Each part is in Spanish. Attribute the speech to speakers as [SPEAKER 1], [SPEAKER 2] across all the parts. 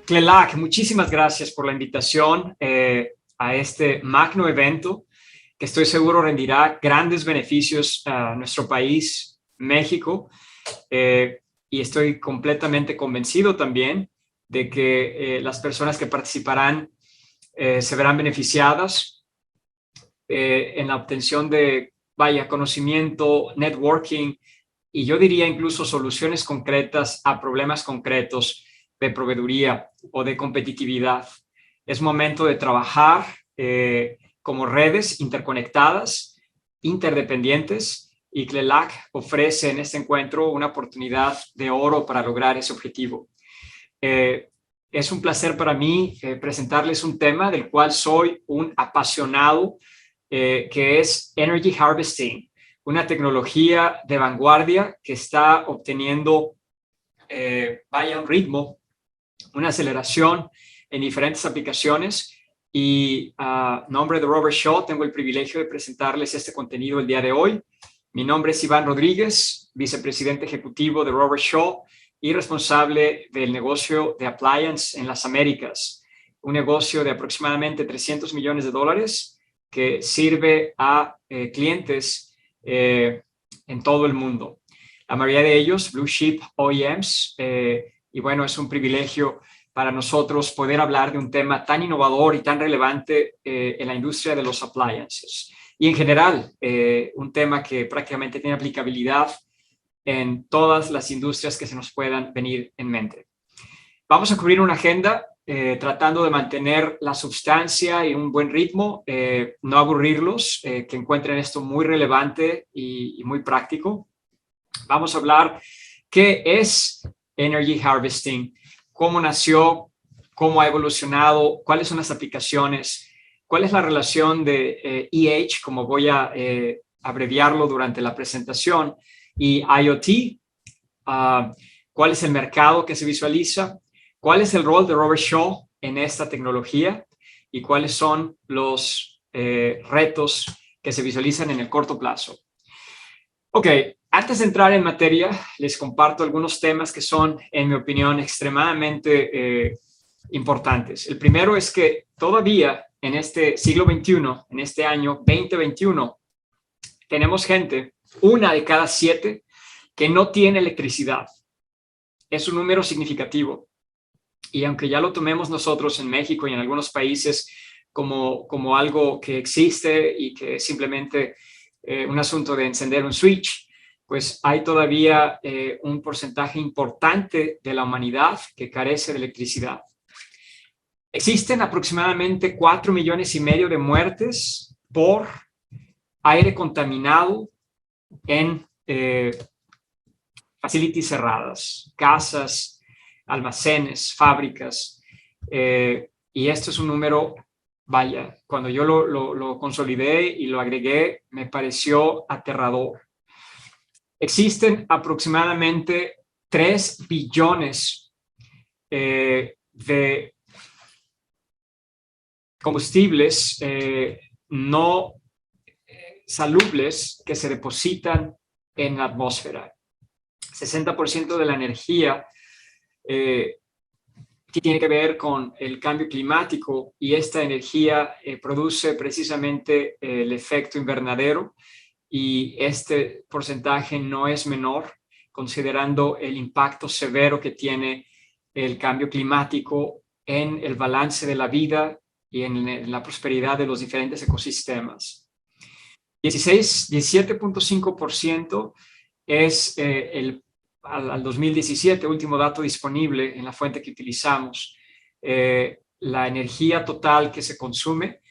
[SPEAKER 1] Clelac, muchísimas gracias por la invitación a este magno evento que estoy seguro rendirá grandes beneficios a nuestro país, México, y estoy completamente convencido también de que las personas que participarán se verán beneficiadas en la obtención de, conocimiento, networking, y yo diría incluso soluciones concretas a problemas concretos de proveeduría o de competitividad. Es momento de trabajar como redes interconectadas, interdependientes, y Clelac ofrece en este encuentro una oportunidad de oro para lograr ese objetivo. Es un placer para mí presentarles un tema del cual soy un apasionado, que es Energy Harvesting, una tecnología de vanguardia que está obteniendo un ritmo, una aceleración en diferentes aplicaciones, y a nombre de Robert Shaw tengo el privilegio de presentarles este contenido el día de hoy. Mi nombre es Iván Rodríguez, vicepresidente ejecutivo de Robert Shaw y responsable del negocio de Appliance en las Américas, un negocio de aproximadamente $300 millones que sirve a clientes en todo el mundo. La mayoría de ellos, Blue Chip OEMs, y bueno, es un privilegio para nosotros poder hablar de un tema tan innovador y tan relevante en la industria de los appliances. Y en general, un tema que prácticamente tiene aplicabilidad en todas las industrias que se nos puedan venir en mente. Vamos a cubrir una agenda tratando de mantener la sustancia y un buen ritmo, no aburrirlos, que encuentren esto muy relevante y muy práctico. Vamos a hablar qué es Energy Harvesting, cómo nació, cómo ha evolucionado, cuáles son las aplicaciones, cuál es la relación de EH, como voy a abreviarlo durante la presentación, y IoT, cuál es el mercado que se visualiza, cuál es el rol de Robert Shaw en esta tecnología y cuáles son los retos que se visualizan en el corto plazo. Ok, antes de entrar en materia, les comparto algunos temas que son, en mi opinión, extremadamente importantes. El primero es que todavía en este siglo XXI, en este año 2021, tenemos gente, 1 de cada 7, que no tiene electricidad. Es un número significativo. Y aunque ya lo tomemos nosotros en México y en algunos países como algo que existe y que es simplemente un asunto de encender un switch, pues hay todavía un porcentaje importante de la humanidad que carece de electricidad. Existen aproximadamente 4,5 millones de muertes por aire contaminado en facilities cerradas, casas, almacenes, fábricas, y esto es un número, cuando yo lo consolidé y lo agregué, me pareció aterrador. Existen aproximadamente 3 billones de combustibles no salubles que se depositan en la atmósfera. 60% de la energía tiene que ver con el cambio climático, y esta energía produce precisamente el efecto invernadero, y este porcentaje no es menor considerando el impacto severo que tiene el cambio climático en el balance de la vida y en la prosperidad de los diferentes ecosistemas. 17.5% es al 2017, último dato disponible en la fuente que utilizamos. La energía total que se consume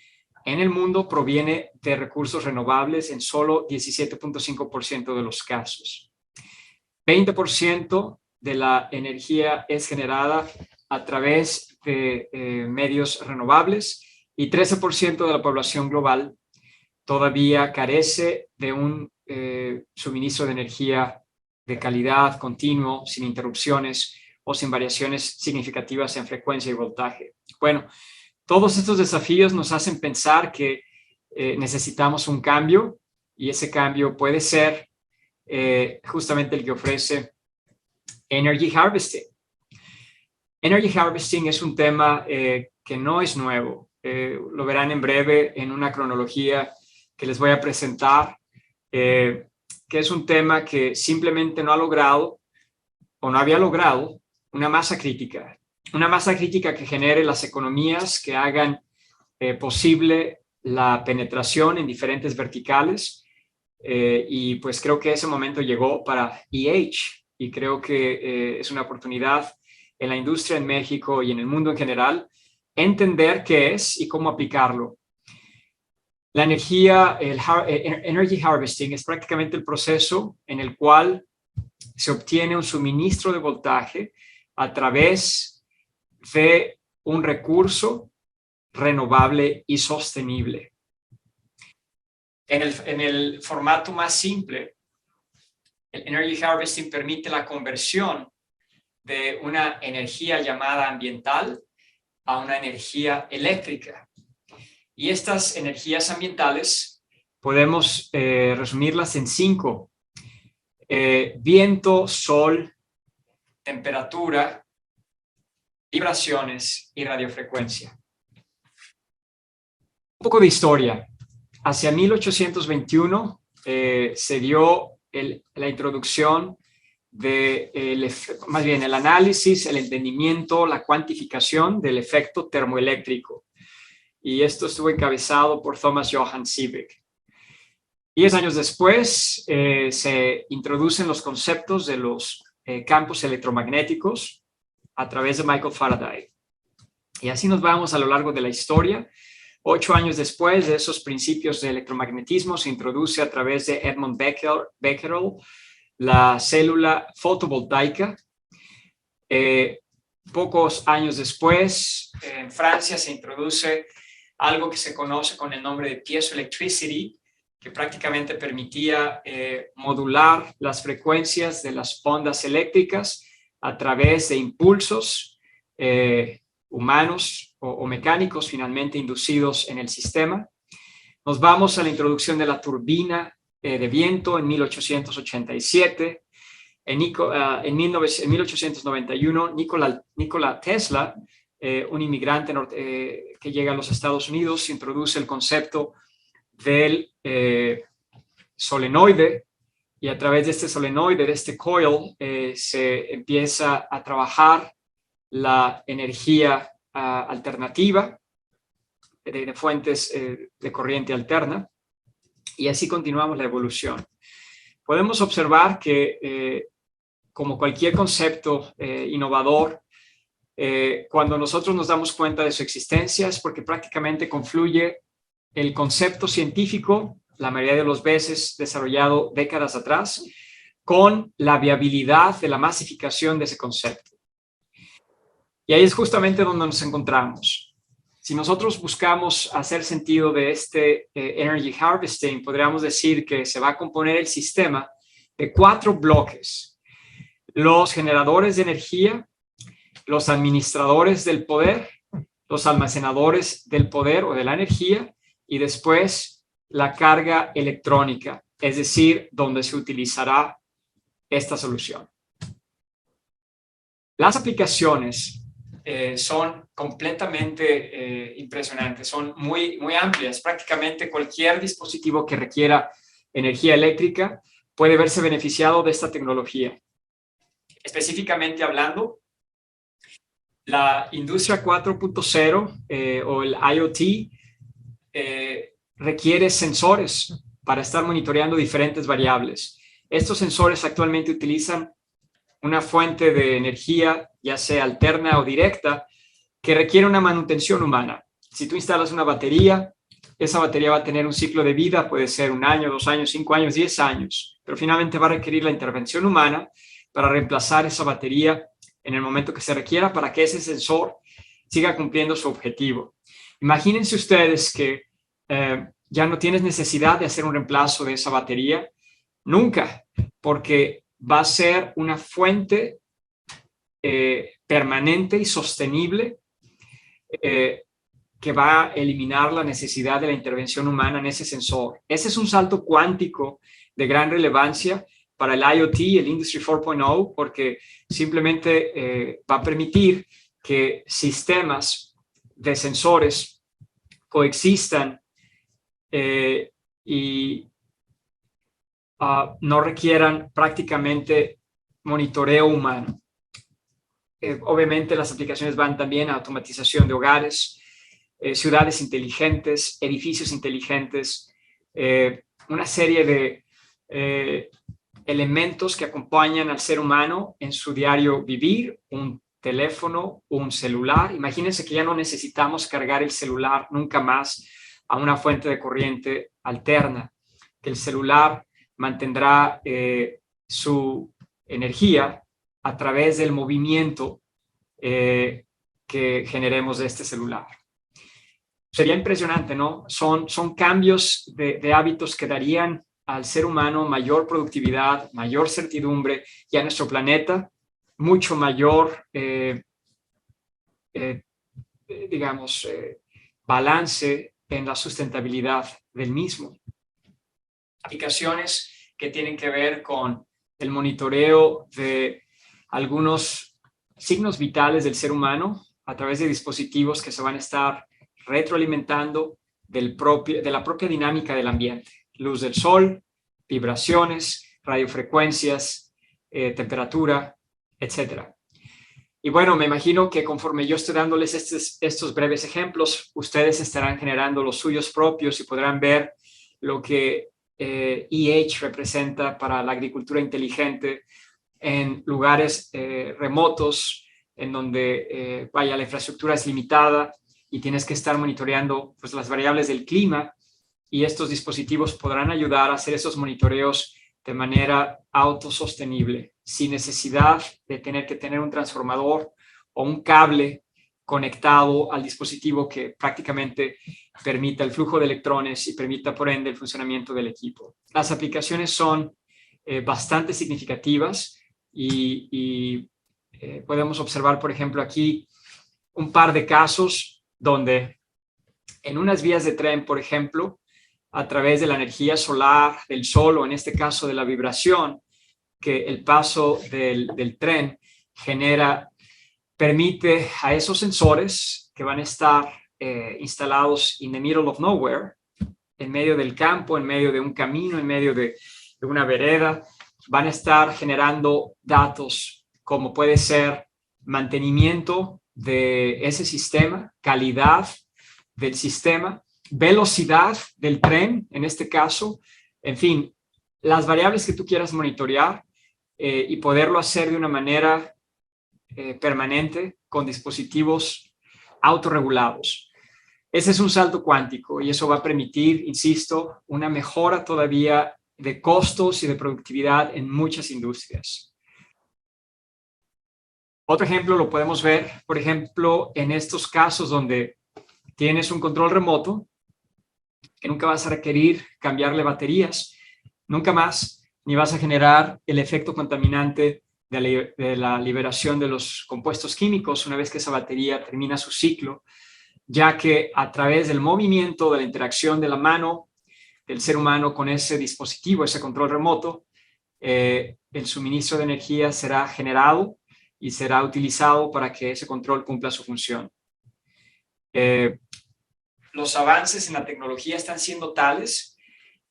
[SPEAKER 1] en el mundo proviene de recursos renovables en solo 17.5% de los casos. 20% de la energía es generada a través de medios renovables, y 13% de la población global todavía carece de un suministro de energía de calidad, continuo, sin interrupciones o sin variaciones significativas en frecuencia y voltaje. Bueno, todos estos desafíos nos hacen pensar que necesitamos un cambio, y ese cambio puede ser justamente el que ofrece Energy Harvesting. Energy harvesting es un tema que no es nuevo. Lo verán en breve en una cronología que les voy a presentar, que es un tema que simplemente no ha logrado o no había logrado una masa crítica. Una masa crítica que genere las economías que hagan posible la penetración en diferentes verticales. Y pues creo que ese momento llegó para EH y creo que es una oportunidad en la industria en México y en el mundo en general entender qué es y cómo aplicarlo. La energía, energy harvesting es prácticamente el proceso en el cual se obtiene un suministro de voltaje a través de un recurso renovable y sostenible. En el formato más simple, el energy harvesting permite la conversión de una energía llamada ambiental a una energía eléctrica. Y estas energías ambientales podemos resumirlas en 5. Viento, sol, temperatura, vibraciones y radiofrecuencia. Un poco de historia. Hacia 1821 se dio la introducción de más bien el análisis, el entendimiento, la cuantificación del efecto termoeléctrico. Y esto estuvo encabezado por Thomas Johann Seebeck. 10 años después se introducen los conceptos de los campos electromagnéticos a través de Michael Faraday. Y así nos vamos a lo largo de la historia. 8 años después de esos principios de electromagnetismo se introduce a través de Edmund Becquerel la célula fotovoltaica. Pocos años después, en Francia se introduce algo que se conoce con el nombre de piezoelectricity, que prácticamente permitía modular las frecuencias de las ondas eléctricas a través de impulsos humanos o mecánicos finalmente inducidos en el sistema. Nos vamos a la introducción de la turbina de viento en 1887. En 1891, Nikola Tesla, un inmigrante que llega a los Estados Unidos, introduce el concepto del solenoide, y a través de este solenoide, de este coil, se empieza a trabajar la energía alternativa de fuentes de corriente alterna, y así continuamos la evolución. Podemos observar que como cualquier concepto innovador, cuando nosotros nos damos cuenta de su existencia es porque prácticamente confluye el concepto científico, la mayoría de las veces desarrollado décadas atrás, con la viabilidad de la masificación de ese concepto. Y ahí es justamente donde nos encontramos. Si nosotros buscamos hacer sentido de este energy harvesting, podríamos decir que se va a componer el sistema de 4 bloques: los generadores de energía, los administradores del poder, los almacenadores del poder o de la energía, y después la carga electrónica, es decir, donde se utilizará esta solución. Las aplicaciones son completamente impresionantes, son muy amplias. Prácticamente cualquier dispositivo que requiera energía eléctrica puede verse beneficiado de esta tecnología. Específicamente hablando, la industria 4.0 o el IoT requiere sensores para estar monitoreando diferentes variables. Estos sensores actualmente utilizan una fuente de energía, ya sea alterna o directa, que requiere una manutención humana. Si tú instalas una batería, esa batería va a tener un ciclo de vida, puede ser 1 año, 2 años, 5 años, 10 años, pero finalmente va a requerir la intervención humana para reemplazar esa batería en el momento que se requiera para que ese sensor siga cumpliendo su objetivo. Imagínense ustedes que ya no tienes necesidad de hacer un reemplazo de esa batería nunca, porque va a ser una fuente permanente y sostenible que va a eliminar la necesidad de la intervención humana en ese sensor. Ese es un salto cuántico de gran relevancia para el IoT, el Industry 4.0, porque simplemente va a permitir que sistemas de sensores coexistan y no requieran prácticamente monitoreo humano. Obviamente las aplicaciones van también a automatización de hogares, ciudades inteligentes, edificios inteligentes, una serie de elementos que acompañan al ser humano en su diario vivir, un teléfono, un celular. Imagínense que ya no necesitamos cargar el celular nunca más a una fuente de corriente alterna, que el celular mantendrá su energía a través del movimiento que generemos de este celular. Sería impresionante, ¿no? Son cambios de hábitos que darían al ser humano mayor productividad, mayor certidumbre y a nuestro planeta mucho mayor, digamos, balance en la sustentabilidad del mismo. Aplicaciones que tienen que ver con el monitoreo de algunos signos vitales del ser humano a través de dispositivos que se van a estar retroalimentando de la propia dinámica del ambiente. Luz del sol, vibraciones, radiofrecuencias, temperatura, etc. Y bueno, me imagino que conforme yo estoy dándoles estos breves ejemplos, ustedes estarán generando los suyos propios y podrán ver lo que EH representa para la agricultura inteligente en lugares remotos, en donde la infraestructura es limitada y tienes que estar monitoreando pues, las variables del clima, y estos dispositivos podrán ayudar a hacer esos monitoreos de manera autosostenible, sin necesidad de tener que tener un transformador o un cable conectado al dispositivo que prácticamente permita el flujo de electrones y permita por ende el funcionamiento del equipo. Las aplicaciones son bastante significativas y podemos observar, por ejemplo, aquí un par de casos donde en unas vías de tren, por ejemplo, a través de la energía solar, del sol o en este caso de la vibración que el paso del tren genera, permite a esos sensores que van a estar instalados in the middle of nowhere, en medio del campo, en medio de un camino, en medio de una vereda, van a estar generando datos como puede ser mantenimiento de ese sistema, calidad del sistema, velocidad del tren, en este caso, en fin, las variables que tú quieras monitorear y poderlo hacer de una manera permanente con dispositivos autorregulados. Ese es un salto cuántico y eso va a permitir, insisto, una mejora todavía de costos y de productividad en muchas industrias. Otro ejemplo lo podemos ver, por ejemplo, en estos casos donde tienes un control remoto que nunca vas a requerir cambiarle baterías, nunca más, ni vas a generar el efecto contaminante de la liberación de los compuestos químicos una vez que esa batería termina su ciclo, ya que a través del movimiento, de la interacción de la mano del ser humano con ese dispositivo, ese control remoto, el suministro de energía será generado y será utilizado para que ese control cumpla su función. Los avances en la tecnología están siendo tales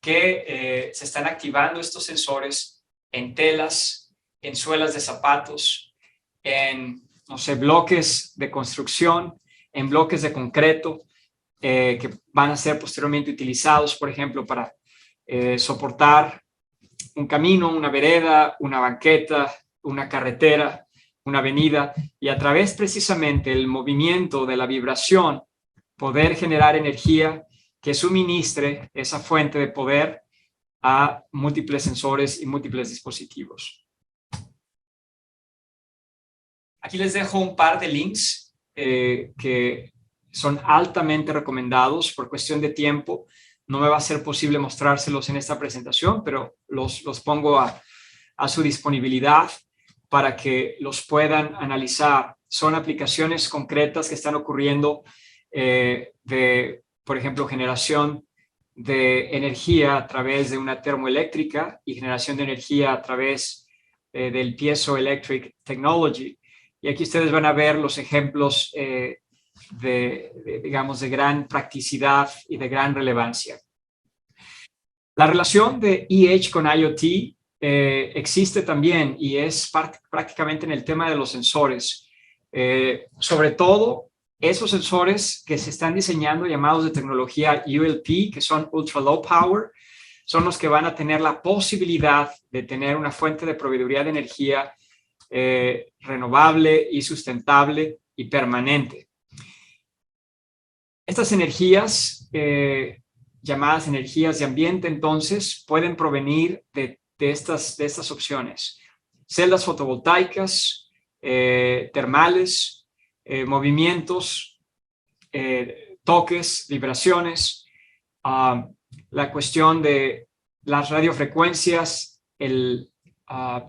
[SPEAKER 1] que se están activando estos sensores en telas, en suelas de zapatos, en, no sé, bloques de construcción, en bloques de concreto, que van a ser posteriormente utilizados, por ejemplo, para soportar un camino, una vereda, una banqueta, una carretera, una avenida, y a través precisamente del movimiento de la vibración poder generar energía que suministre esa fuente de poder a múltiples sensores y múltiples dispositivos. Aquí les dejo un par de links que son altamente recomendados. Por cuestión de tiempo no me va a ser posible mostrárselos en esta presentación, pero los pongo a su disponibilidad para que los puedan analizar. Son aplicaciones concretas que están ocurriendo de, por ejemplo, generación de energía a través de una termoeléctrica y generación de energía a través del piezoelectric technology. Y aquí ustedes van a ver los ejemplos digamos, de gran practicidad y de gran relevancia. La relación de EH con IoT existe también y es prácticamente en el tema de los sensores. Sobre todo, esos sensores que se están diseñando llamados de tecnología ULP, que son Ultra Low Power, son los que van a tener la posibilidad de tener una fuente de proveeduría de energía renovable y sustentable y permanente. Estas energías, llamadas energías de ambiente, entonces, pueden provenir de estas opciones. Celdas fotovoltaicas, termales, movimientos, toques, vibraciones, la cuestión de las radiofrecuencias, el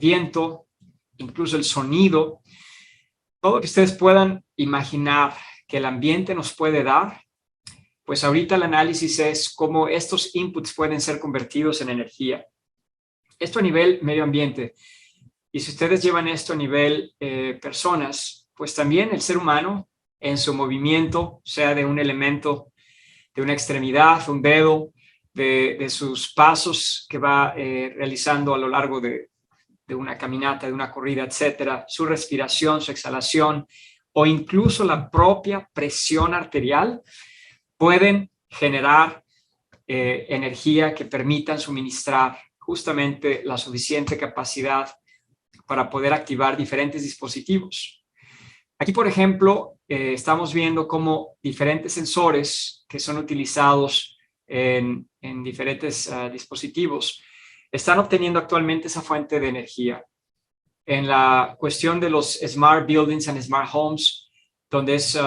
[SPEAKER 1] viento, incluso el sonido, todo lo que ustedes puedan imaginar que el ambiente nos puede dar, pues ahorita el análisis es cómo estos inputs pueden ser convertidos en energía. Esto a nivel medio ambiente. Y si ustedes llevan esto a nivel personas, pues también el ser humano en su movimiento, sea de un elemento, de una extremidad, un dedo, de sus pasos que va realizando a lo largo de una caminata, de una corrida, etcétera, su respiración, su exhalación o incluso la propia presión arterial, pueden generar energía que permitan suministrar justamente la suficiente capacidad para poder activar diferentes dispositivos. Aquí, por ejemplo, estamos viendo cómo diferentes sensores que son utilizados en diferentes dispositivos están obteniendo actualmente esa fuente de energía. En la cuestión de los Smart Buildings and Smart Homes, donde es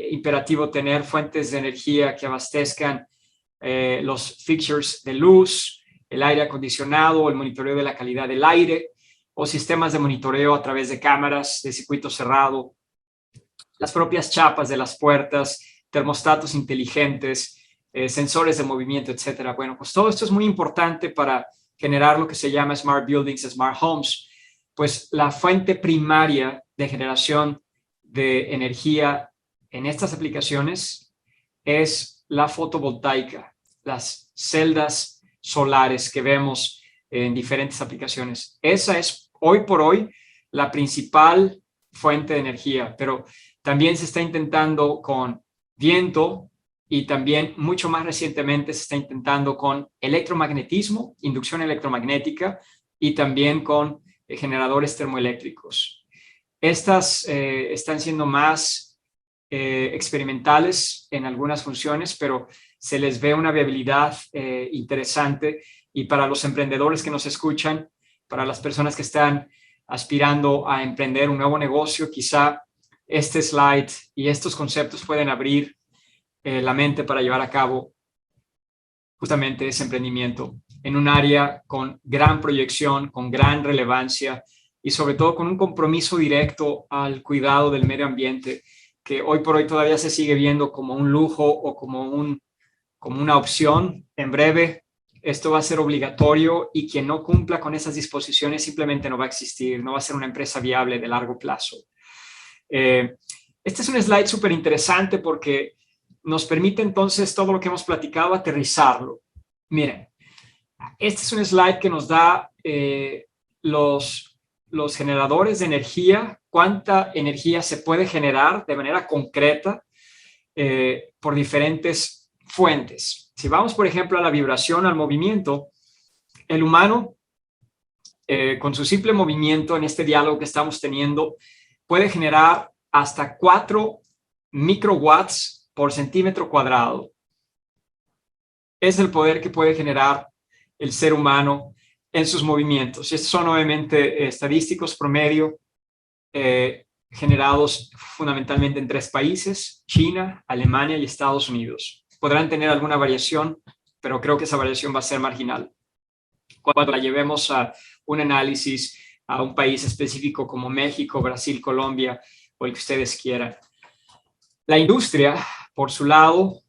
[SPEAKER 1] imperativo tener fuentes de energía que abastezcan los fixtures de luz, el aire acondicionado, el monitoreo de la calidad del aire, o sistemas de monitoreo a través de cámaras de circuito cerrado, las propias chapas de las puertas, termostatos inteligentes, sensores de movimiento, etcétera. Bueno, pues todo esto es muy importante para generar lo que se llama Smart Buildings, Smart Homes, pues la fuente primaria de generación de energía en estas aplicaciones es la fotovoltaica, las celdas solares que vemos en diferentes aplicaciones. Esa es hoy por hoy la principal fuente de energía, pero también se está intentando con viento y también mucho más recientemente se está intentando con electromagnetismo, inducción electromagnética y también con generadores termoeléctricos. Estas están siendo más experimentales en algunas funciones, pero se les ve una viabilidad interesante y para los emprendedores que nos escuchan, para las personas que están aspirando a emprender un nuevo negocio, quizá este slide y estos conceptos pueden abrir la mente para llevar a cabo justamente ese emprendimiento en un área con gran proyección, con gran relevancia y sobre todo con un compromiso directo al cuidado del medio ambiente, que hoy por hoy todavía se sigue viendo como un lujo o como una opción. En breve esto va a ser obligatorio y quien no cumpla con esas disposiciones simplemente no va a existir, no va a ser una empresa viable de largo plazo. Este es un slide súper interesante porque nos permite entonces todo lo que hemos platicado aterrizarlo. Miren, este es un slide que nos da los generadores de energía, cuánta energía se puede generar de manera concreta por diferentes fuentes. Si vamos, por ejemplo, a la vibración, al movimiento, el humano, con su simple movimiento en este diálogo que estamos teniendo, puede generar hasta 4 microwatts por centímetro cuadrado. Es el poder que puede generar el ser humano en sus movimientos. Y estos son obviamente estadísticos promedio generados fundamentalmente en 3 países, China, Alemania y Estados Unidos. Podrán tener alguna variación, pero creo que esa variación va a ser marginal. Cuando la llevemos a un análisis a un país específico como México, Brasil, Colombia o el que ustedes quieran. La industria, por su lado,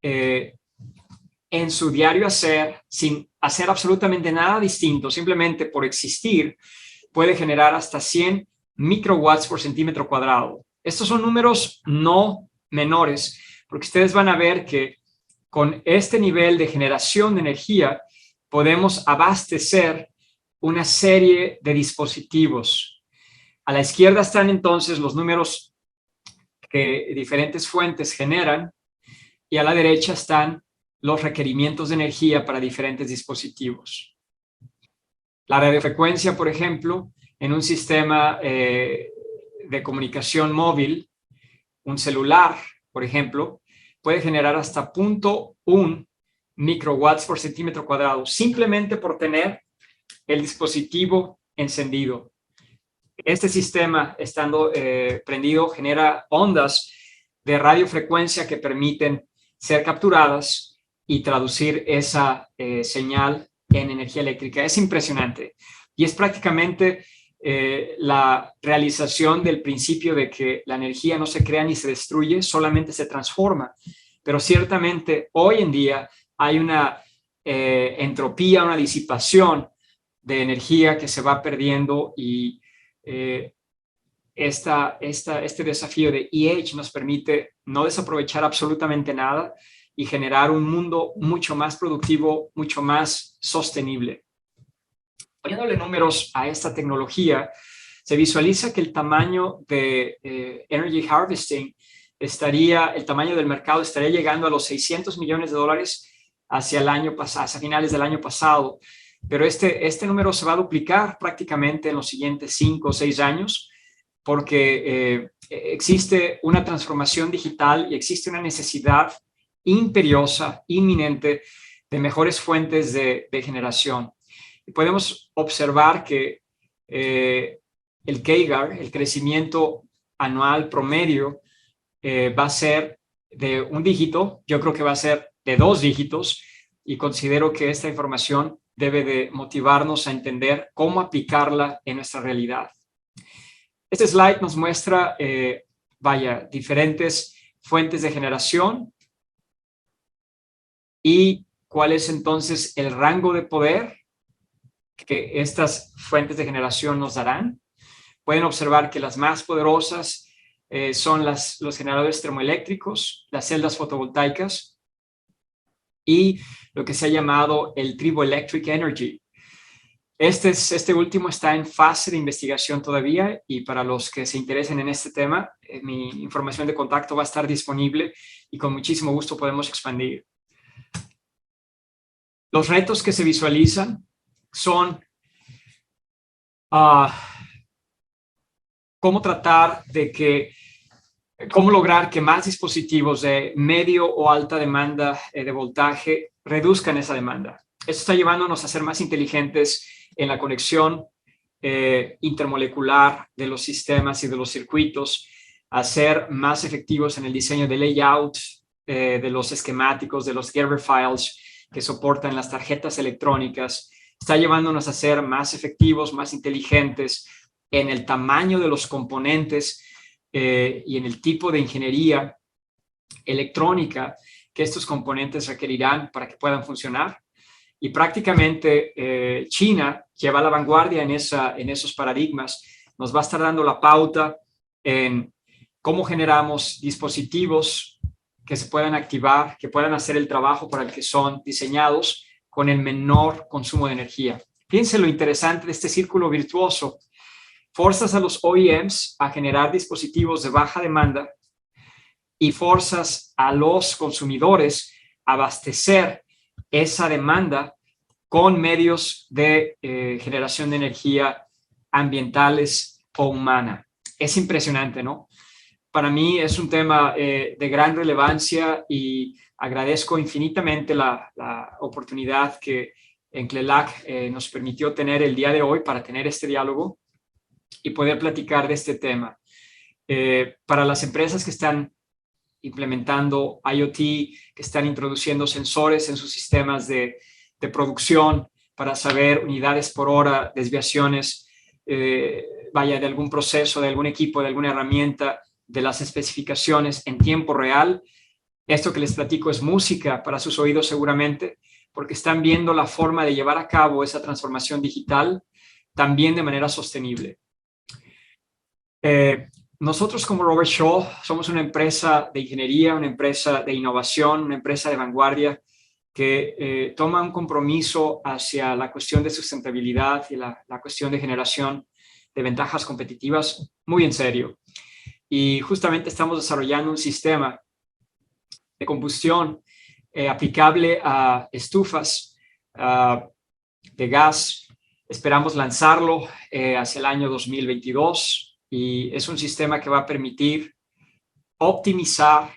[SPEAKER 1] en su diario hacer, sin hacer absolutamente nada distinto, simplemente por existir, puede generar hasta 100 microwatts por centímetro cuadrado. Estos son números no menores, porque ustedes van a ver que con este nivel de generación de energía podemos abastecer una serie de dispositivos. A la izquierda están entonces los números que diferentes fuentes generan y a la derecha están los requerimientos de energía para diferentes dispositivos. La radiofrecuencia, por ejemplo, en un sistema de comunicación móvil, un celular, por ejemplo, puede generar hasta 0.1 microwatts por centímetro cuadrado, simplemente por tener el dispositivo encendido. Este sistema, estando prendido, genera ondas de radiofrecuencia que permiten ser capturadas y traducir esa señal en energía eléctrica. Es impresionante y es prácticamente la realización del principio de que la energía no se crea ni se destruye, solamente se transforma. Pero ciertamente hoy en día hay una entropía, una disipación de energía que se va perdiendo y este desafío de EH nos permite no desaprovechar absolutamente nada y generar un mundo mucho más productivo, mucho más sostenible. Poniéndole números a esta tecnología, se visualiza que el tamaño de Energy Harvesting el tamaño del mercado estaría llegando a los $600 millones hacia finales del año pasado. Pero este número se va a duplicar prácticamente en los siguientes 5 o 6 años porque existe una transformación digital y existe una necesidad imperiosa, inminente, de mejores fuentes de generación. Y podemos observar que el CAGR, el crecimiento anual promedio, va a ser de 1 dígito, yo creo que va a ser de 2 dígitos, y considero que esta información debe de motivarnos a entender cómo aplicarla en nuestra realidad. Este slide nos muestra, diferentes fuentes de generación y cuál es entonces el rango de poder que estas fuentes de generación nos darán. Pueden observar que las más poderosas son los generadores termoeléctricos, las celdas fotovoltaicas y lo que se ha llamado el Triboelectric Energy. Este último está en fase de investigación todavía y para los que se interesen en este tema, mi información de contacto va a estar disponible y con muchísimo gusto podemos expandir. Los retos que se visualizan son cómo lograr que más dispositivos de medio o alta demanda de voltaje reduzcan esa demanda. Esto está llevándonos a ser más inteligentes en la conexión intermolecular de los sistemas y de los circuitos, a ser más efectivos en el diseño de layout de los esquemáticos, de los Gerber files que soportan las tarjetas electrónicas. Está llevándonos a ser más efectivos, más inteligentes en el tamaño de los componentes y en el tipo de ingeniería electrónica que estos componentes requerirán para que puedan funcionar. Y prácticamente China lleva la vanguardia en esos paradigmas. Nos va a estar dando la pauta en cómo generamos dispositivos que se puedan activar, que puedan hacer el trabajo para el que son diseñados con el menor consumo de energía. Fíjense lo interesante de este círculo virtuoso. Forzas a los OEMs a generar dispositivos de baja demanda y forzas a los consumidores a abastecer esa demanda con medios de generación de energía ambientales o humana. Es impresionante, ¿no? Para mí es un tema de gran relevancia y agradezco infinitamente la oportunidad que NCLELAC nos permitió tener el día de hoy para tener este diálogo y poder platicar de este tema. Para las empresas que están implementando IoT, que están introduciendo sensores en sus sistemas de producción para saber unidades por hora, desviaciones, de algún proceso, de algún equipo, de alguna herramienta, de las especificaciones en tiempo real. Esto que les platico es música para sus oídos seguramente, porque están viendo la forma de llevar a cabo esa transformación digital también de manera sostenible. Nosotros como Robert Shaw somos una empresa de ingeniería, una empresa de innovación, una empresa de vanguardia que toma un compromiso hacia la cuestión de sustentabilidad y la cuestión de generación de ventajas competitivas muy en serio. Y justamente estamos desarrollando un sistema de combustión aplicable a estufas de gas. Esperamos lanzarlo hacia el año 2022 y es un sistema que va a permitir optimizar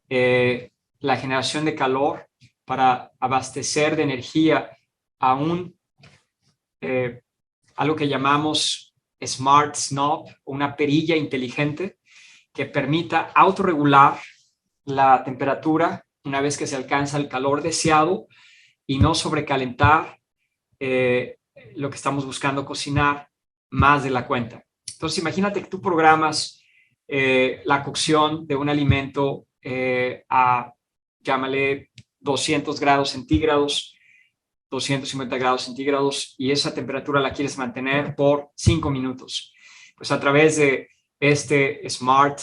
[SPEAKER 1] la generación de calor para abastecer de energía a algo que llamamos Smart Snob, una perilla inteligente que permita autorregular la temperatura una vez que se alcanza el calor deseado y no sobrecalentar lo que estamos buscando cocinar más de la cuenta. Entonces, imagínate que tú programas la cocción de un alimento a, llámale, 200 grados centígrados, 250 grados centígrados, y esa temperatura la quieres mantener por 5 minutos. Pues a través de este Smart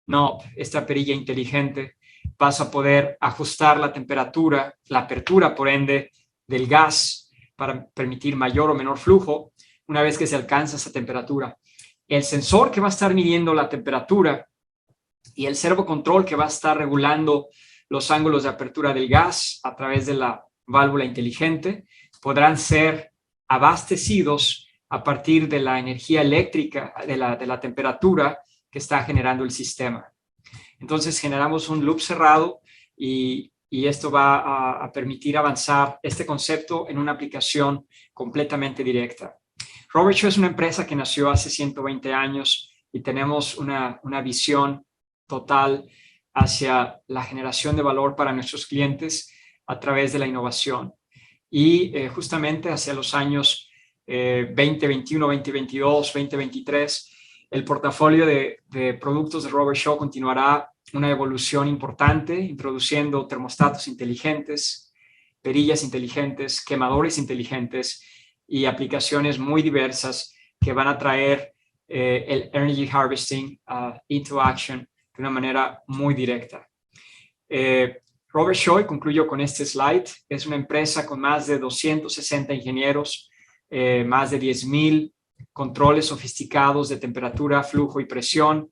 [SPEAKER 1] Knob, esta perilla inteligente, vas a poder ajustar la temperatura, la apertura, por ende, del gas para permitir mayor o menor flujo una vez que se alcanza esa temperatura. El sensor que va a estar midiendo la temperatura y el servocontrol que va a estar regulando los ángulos de apertura del gas a través de la válvula inteligente podrán ser abastecidos a partir de la energía eléctrica, de la temperatura que está generando el sistema. Entonces generamos un loop cerrado y esto va a permitir avanzar este concepto en una aplicación completamente directa. Robert Shaw es una empresa que nació hace 120 años y tenemos una visión total hacia la generación de valor para nuestros clientes a través de la innovación. Y justamente hacia los años 2021, 2022, 2023, el portafolio de productos de Robert Shaw continuará una evolución importante, introduciendo termostatos inteligentes, perillas inteligentes, quemadores inteligentes y aplicaciones muy diversas que van a traer el Energy Harvesting into action de una manera muy directa. Robert Shaw, y concluyo con este slide, es una empresa con más de 260 ingenieros, más de 10,000 controles sofisticados de temperatura, flujo y presión.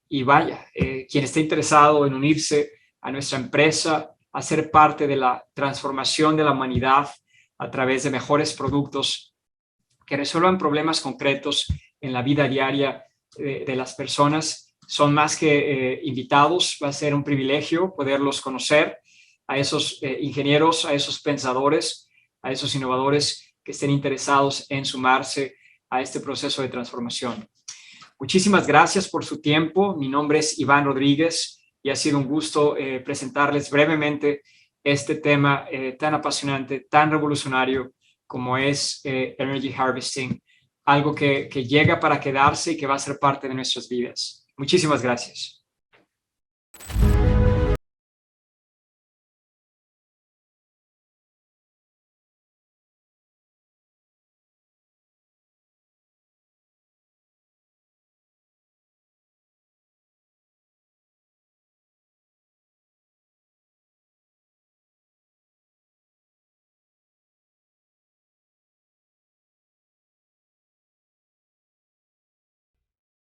[SPEAKER 1] Y vaya, quien esté interesado en unirse a nuestra empresa, a ser parte de la transformación de la humanidad a través de mejores productos que resuelvan problemas concretos en la vida diaria de las personas, son más que invitados. Va a ser un privilegio poderlos conocer, a esos ingenieros, a esos pensadores, a esos innovadores que estén interesados en sumarse a este proceso de transformación. Muchísimas gracias por su tiempo. Mi nombre es Iván Rodríguez y ha sido un gusto presentarles brevemente este tema tan apasionante, tan revolucionario como es Energy Harvesting, algo que llega para quedarse y que va a ser parte de nuestras vidas. Muchísimas gracias.